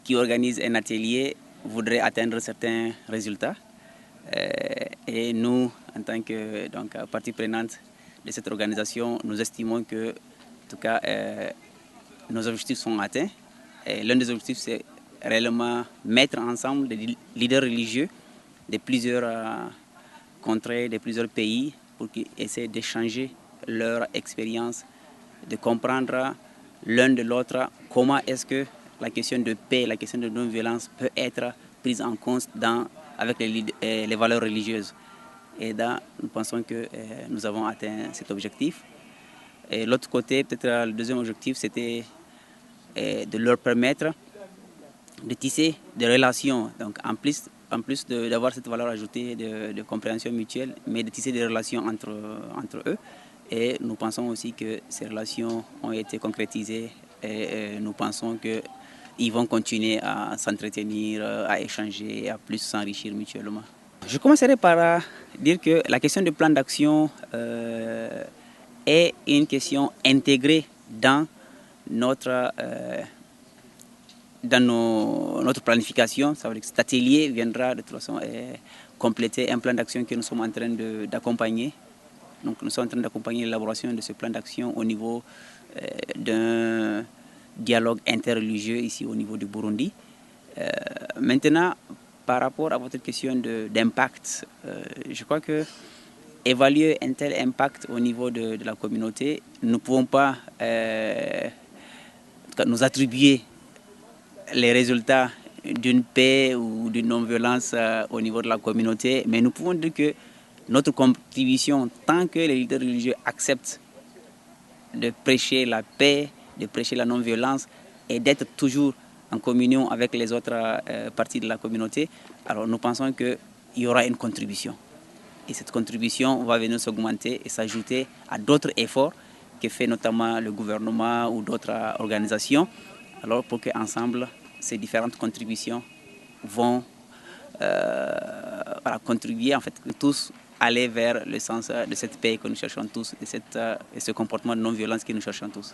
qui organise un atelier voudrait atteindre certains résultats. Et nous, en tant que partie prenante de cette organisation, nous estimons que, en tout cas, nos objectifs sont atteints. L'un des objectifs, c'est réellement mettre ensemble des leaders religieux de plusieurs contrées, de plusieurs pays, pour qu'ils essaient d'échanger leur expérience, de comprendre l'un de l'autre comment est-ce que la question de paix, la question de non-violence peut être prise en compte avec les valeurs religieuses. Et là, nous pensons que nous avons atteint cet objectif. Et l'autre côté, peut-être le deuxième objectif, c'était de leur permettre de tisser des relations. Donc, en plus d'avoir cette valeur ajoutée de compréhension mutuelle, mais de tisser des relations entre eux. Et nous pensons aussi que ces relations ont été concrétisées et nous pensons qu'ils vont continuer à s'entretenir, à échanger, à plus s'enrichir mutuellement. Je commencerai par dire que la question du plan d'action est une question intégrée dans notre planification. Ça veut dire que cet atelier viendra de toute façon compléter un plan d'action que nous sommes en train d'accompagner. Donc nous sommes en train d'accompagner l'élaboration de ce plan d'action au niveau d'un dialogue interreligieux ici au niveau du Burundi. Maintenant, par rapport à votre question d'impact, je crois que évaluer un tel impact au niveau de la communauté, nous ne pouvons pas nous attribuer les résultats d'une paix ou d'une non-violence au niveau de la communauté, mais nous pouvons dire que notre contribution, tant que les leaders religieux acceptent de prêcher la paix, de prêcher la non-violence et d'être toujours en communion avec les autres parties de la communauté, alors nous pensons qu'il y aura une contribution. Et cette contribution va venir s'augmenter et s'ajouter à d'autres efforts que fait notamment le gouvernement ou d'autres organisations, alors pour qu'ensemble, ces différentes contributions vont contribuer, en fait, tous aller vers le sens de cette paix que nous cherchons tous, de ce comportement de non-violence que nous cherchons tous.